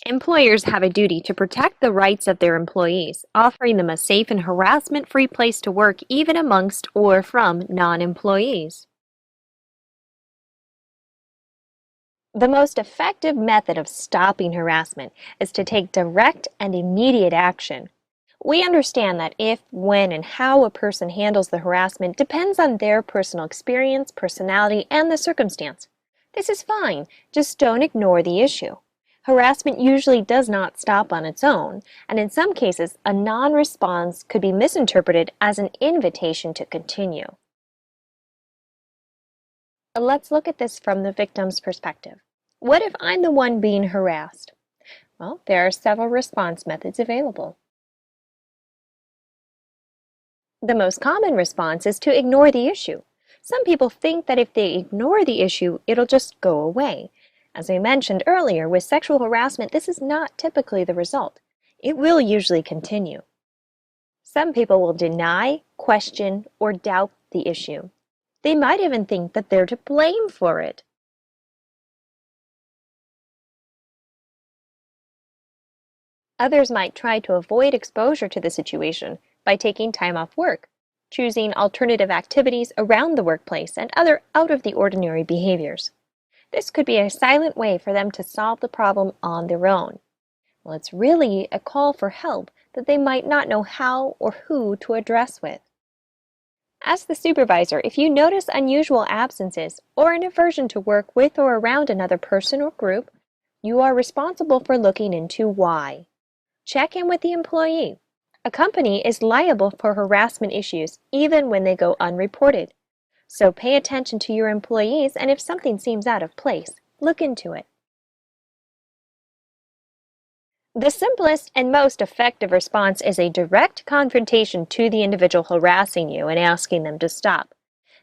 Employers have a duty to protect the rights of their employees, offering them a safe and harassment-free place to work even amongst or from non-employees. The most effective method of stopping harassment is to take direct and immediate action. We understand that if, when, and how a person handles the harassment depends on their personal experience, personality, and the circumstance. This is fine, just don't ignore the issue. Harassment usually does not stop on its own, and in some cases, a non-response could be misinterpreted as an invitation to continue. Let's look at this from the victim's perspective. What if I'm the one being harassed? Well, there are several response methods available. The most common response is to ignore the issue. Some people think that if they ignore the issue, it'll just go away. As I mentioned earlier, with sexual harassment, this is not typically the result. It will usually continue. Some people will deny, question, or doubt the issue. They might even think that they're to blame for it. Others might try to avoid exposure to the situation by taking time off work, choosing alternative activities around the workplace, and other out-of-the-ordinary behaviors. This could be a silent way for them to solve the problem on their own. Well, it's really a call for help that they might not know how or who to address with. As the supervisor, if you notice unusual absences or an aversion to work with or around another person or group, you are responsible for looking into why. Check in with the employee. A company is liable for harassment issues even when they go unreported. So pay attention to your employees, and if something seems out of place, look into it. The simplest and most effective response is a direct confrontation to the individual harassing you and asking them to stop.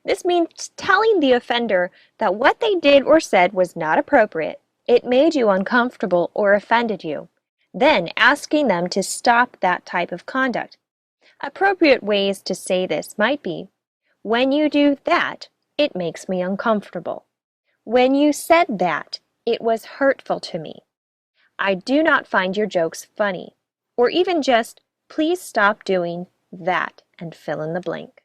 This means telling the offender that what they did or said was not appropriate, it made you uncomfortable or offended you. Then asking them to stop that type of conduct. Appropriate ways to say this might be, when you do that, it makes me uncomfortable. When you said that, it was hurtful to me. I do not find your jokes funny. Or even just, please stop doing that and fill in the blank.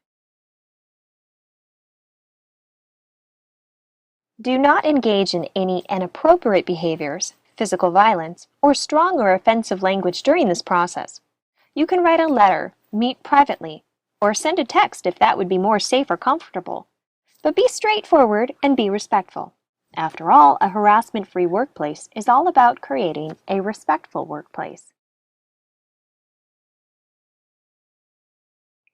Do not engage in any inappropriate behaviors, physical violence, or strong or offensive language during this process. You can write a letter, meet privately, or send a text if that would be more safe or comfortable. But be straightforward and be respectful. After all, a harassment-free workplace is all about creating a respectful workplace.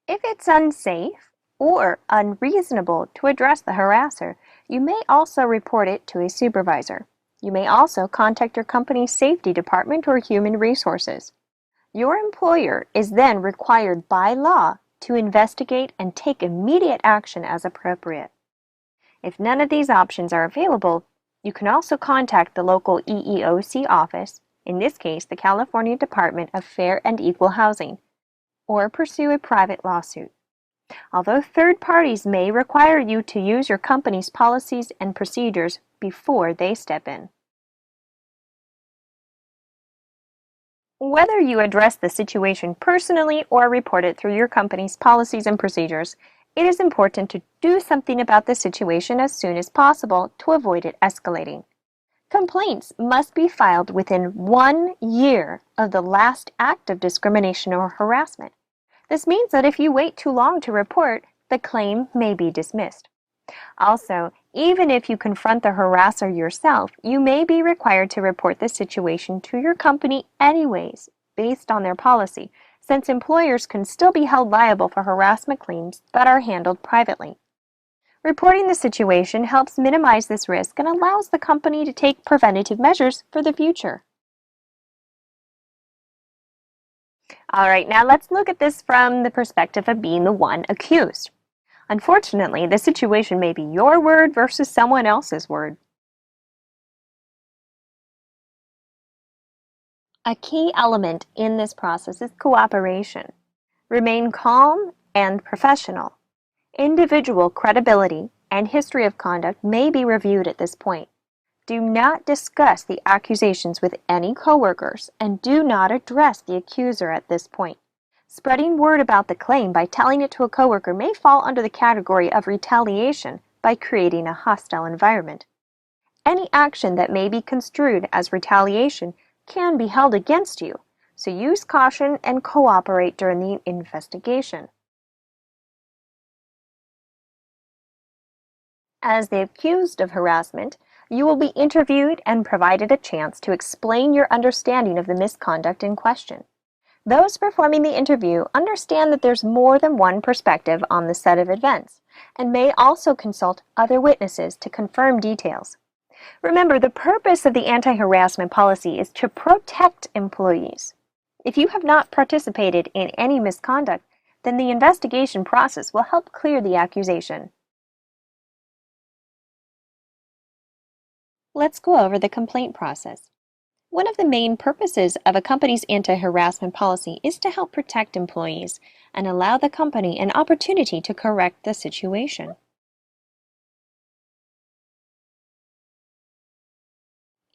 If it's unsafe or unreasonable to address the harasser, you may also report it to a supervisor. You may also contact your company's safety department or human resources. Your employer is then required by law to investigate and take immediate action as appropriate. If none of these options are available, you can also contact the local EEOC office, in this case the California Department of Fair and Equal Housing, or pursue a private lawsuit. Although third parties may require you to use your company's policies and procedures before they step in. Whether you address the situation personally or report it through your company's policies and procedures, it is important to do something about the situation as soon as possible to avoid it escalating. Complaints must be filed within 1 year of the last act of discrimination or harassment. This means that if you wait too long to report, the claim may be dismissed. Also, even if you confront the harasser yourself, you may be required to report the situation to your company anyways, based on their policy, since employers can still be held liable for harassment claims that are handled privately. Reporting the situation helps minimize this risk and allows the company to take preventative measures for the future. All right, now let's look at this from the perspective of being the one accused. Unfortunately, the situation may be your word versus someone else's word. A key element in this process is cooperation. Remain calm and professional. Individual credibility and history of conduct may be reviewed at this point. Do not discuss the accusations with any coworkers and do not address the accuser at this point. Spreading word about the claim by telling it to a coworker may fall under the category of retaliation by creating a hostile environment. Any action that may be construed as retaliation can be held against you, so use caution and cooperate during the investigation. As the accused of harassment, you will be interviewed and provided a chance to explain your understanding of the misconduct in question. Those performing the interview understand that there's more than one perspective on the set of events, and may also consult other witnesses to confirm details. Remember, the purpose of the anti-harassment policy is to protect employees. If you have not participated in any misconduct, then the investigation process will help clear the accusation. Let's go over the complaint process. One of the main purposes of a company's anti-harassment policy is to help protect employees and allow the company an opportunity to correct the situation.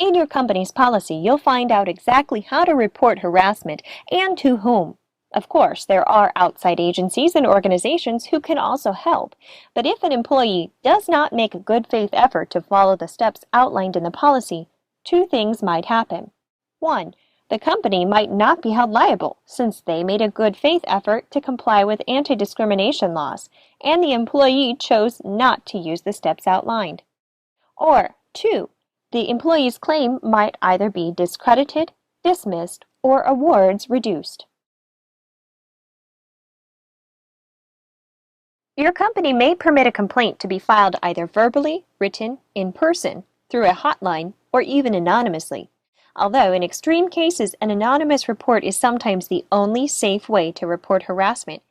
In your company's policy, you'll find out exactly how to report harassment and to whom. Of course, there are outside agencies and organizations who can also help, but if an employee does not make a good faith effort to follow the steps outlined in the policy, two things might happen. 1. The company might not be held liable since they made a good faith effort to comply with anti-discrimination laws and the employee chose not to use the steps outlined. Or 2. The employee's claim might either be discredited, dismissed, or awards reduced. Your company may permit a complaint to be filed either verbally, written, in person, through a hotline, or even anonymously. Although in extreme cases an anonymous report is sometimes the only safe way to report harassment,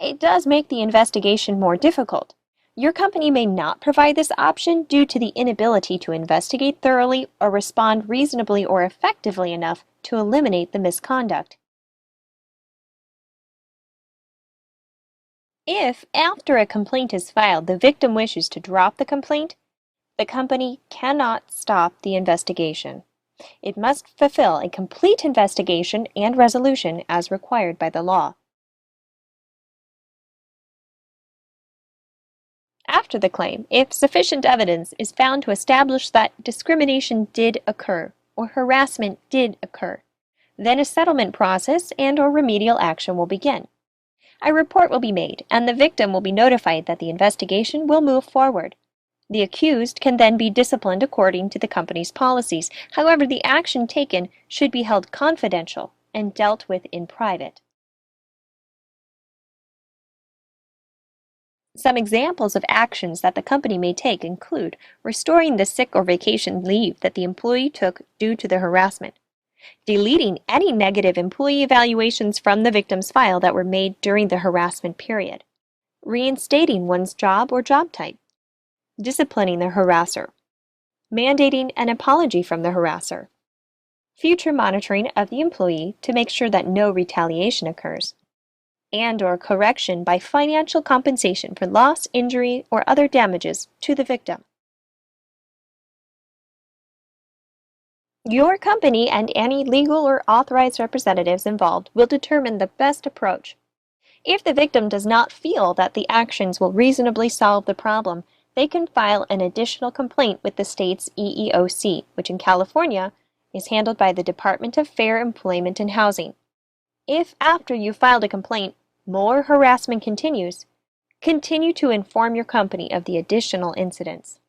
it does make the investigation more difficult. Your company may not provide this option due to the inability to investigate thoroughly or respond reasonably or effectively enough to eliminate the misconduct. If, after a complaint is filed, the victim wishes to drop the complaint, the company cannot stop the investigation. It must fulfill a complete investigation and resolution as required by the law. After the claim, if sufficient evidence is found to establish that discrimination did occur or harassment did occur, then a settlement process and/or remedial action will begin. A report will be made, and the victim will be notified that the investigation will move forward. The accused can then be disciplined according to the company's policies. However, the action taken should be held confidential and dealt with in private. Some examples of actions that the company may take include restoring the sick or vacation leave that the employee took due to the harassment, deleting any negative employee evaluations from the victim's file that were made during the harassment period, reinstating one's job or job type, disciplining the harasser, mandating an apology from the harasser, future monitoring of the employee to make sure that no retaliation occurs, and/or correction by financial compensation for loss, injury, or other damages to the victim. Your company and any legal or authorized representatives involved will determine the best approach. If the victim does not feel that the actions will reasonably solve the problem, they can file an additional complaint with the state's EEOC, which in California is handled by the Department of Fair Employment and Housing. If after you filed a complaint, more harassment continues, continue to inform your company of the additional incidents.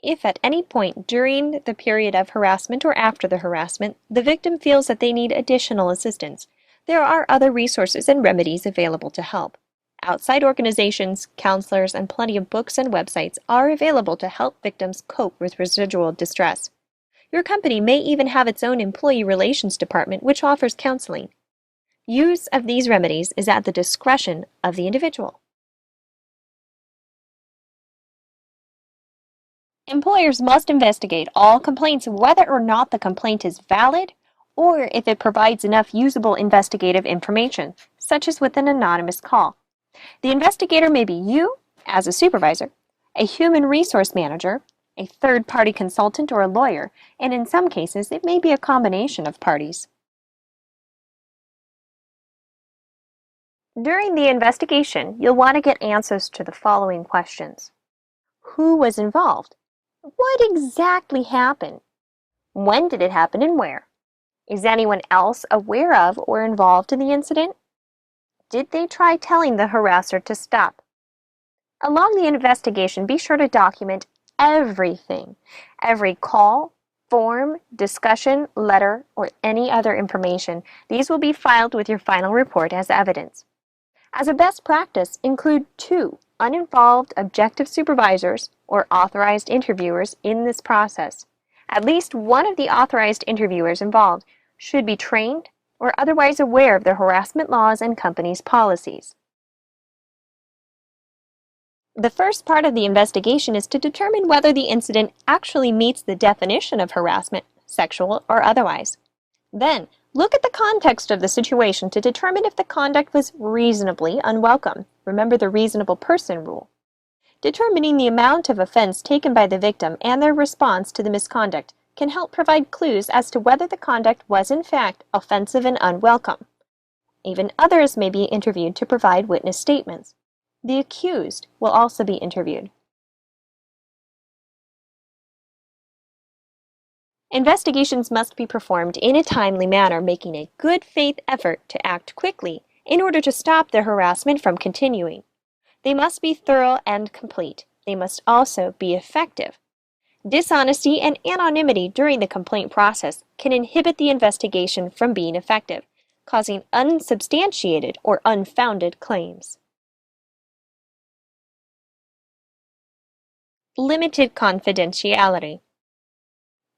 If at any point during the period of harassment or after the harassment, the victim feels that they need additional assistance, there are other resources and remedies available to help. Outside organizations, counselors, and plenty of books and websites are available to help victims cope with residual distress. Your company may even have its own employee relations department which offers counseling. Use of these remedies is at the discretion of the individual. Employers must investigate all complaints whether or not the complaint is valid or if it provides enough usable investigative information, such as with an anonymous call. The investigator may be you, as a supervisor, a human resource manager, a third-party consultant or a lawyer, and in some cases it may be a combination of parties. During the investigation, you'll want to get answers to the following questions. Who was involved? What exactly happened? When did it happen and where? Is anyone else aware of or involved in the incident? Did they try telling the harasser to stop? Along the investigation, be sure to document everything. Every call, form, discussion, letter, or any other information. These will be filed with your final report as evidence. As a best practice, include 2 uninvolved objective supervisors or authorized interviewers in this process. At least one of the authorized interviewers involved should be trained or otherwise aware of the harassment laws and company's policies. The first part of the investigation is to determine whether the incident actually meets the definition of harassment, sexual or otherwise. Then, look at the context of the situation to determine if the conduct was reasonably unwelcome. Remember the reasonable person rule. Determining the amount of offense taken by the victim and their response to the misconduct can help provide clues as to whether the conduct was in fact offensive and unwelcome. Even others may be interviewed to provide witness statements. The accused will also be interviewed. Investigations must be performed in a timely manner, making a good faith effort to act quickly in order to stop the harassment from continuing. They must be thorough and complete. They must also be effective. Dishonesty and anonymity during the complaint process can inhibit the investigation from being effective, causing unsubstantiated or unfounded claims. Limited confidentiality.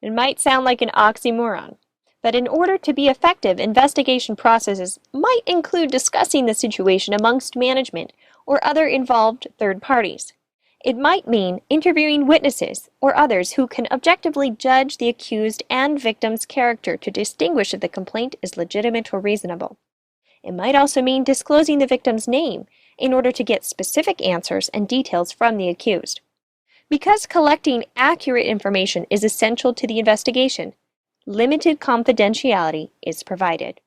It might sound like an oxymoron, but in order to be effective, investigation processes might include discussing the situation amongst management or other involved third parties. It might mean interviewing witnesses or others who can objectively judge the accused and victim's character to distinguish if the complaint is legitimate or reasonable. It might also mean disclosing the victim's name in order to get specific answers and details from the accused. Because collecting accurate information is essential to the investigation, limited confidentiality is provided.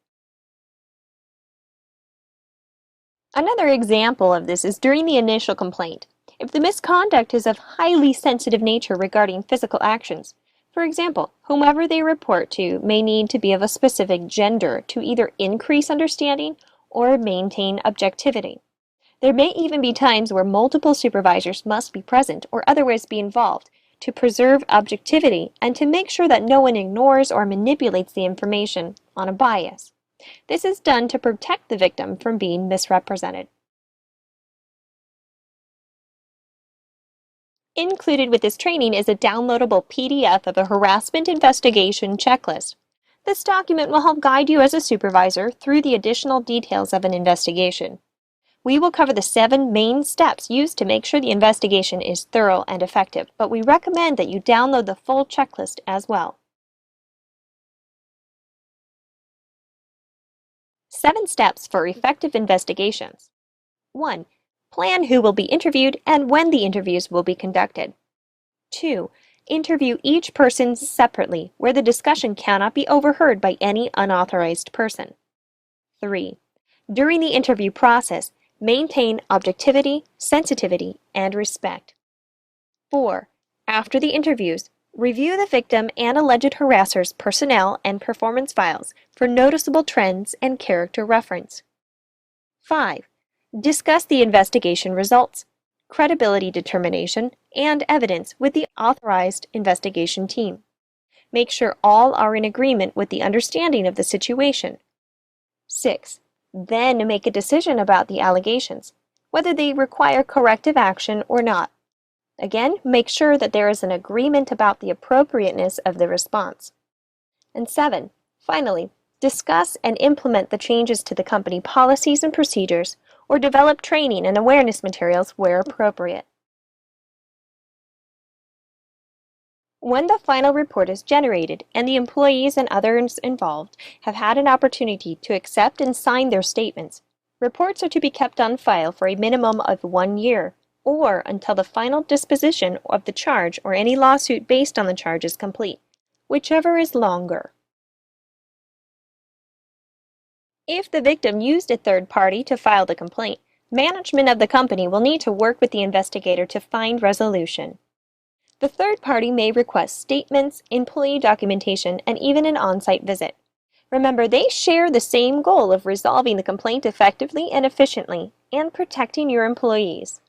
Another example of this is during the initial complaint. If the misconduct is of highly sensitive nature regarding physical actions, for example, whomever they report to may need to be of a specific gender to either increase understanding or maintain objectivity. There may even be times where multiple supervisors must be present or otherwise be involved to preserve objectivity and to make sure that no one ignores or manipulates the information on a bias. This is done to protect the victim from being misrepresented. Included with this training is a downloadable PDF of a harassment investigation checklist. This document will help guide you as a supervisor through the additional details of an investigation. We will cover the 7 main steps used to make sure the investigation is thorough and effective, but we recommend that you download the full checklist as well. 7 steps for effective investigations. 1. Plan who will be interviewed and when the interviews will be conducted. 2. Interview each person separately, where the discussion cannot be overheard by any unauthorized person. 3. During the interview process, maintain objectivity, sensitivity, and respect. 4. After the interviews, review the victim and alleged harasser's personnel and performance files for noticeable trends and character reference. 5. Discuss the investigation results, credibility determination, and evidence with the authorized investigation team. Make sure all are in agreement with the understanding of the situation. 6. Then make a decision about the allegations, whether they require corrective action or not. Again, make sure that there is an agreement about the appropriateness of the response. And 7. Finally, discuss and implement the changes to the company policies and procedures, or develop training and awareness materials where appropriate. When the final report is generated and the employees and others involved have had an opportunity to accept and sign their statements, reports are to be kept on file for a minimum of 1 year, or until the final disposition of the charge or any lawsuit based on the charge is complete, whichever is longer. If the victim used a third party to file the complaint, management of the company will need to work with the investigator to find resolution. The third party may request statements, employee documentation, and even an on-site visit. Remember, they share the same goal of resolving the complaint effectively and efficiently and protecting your employees.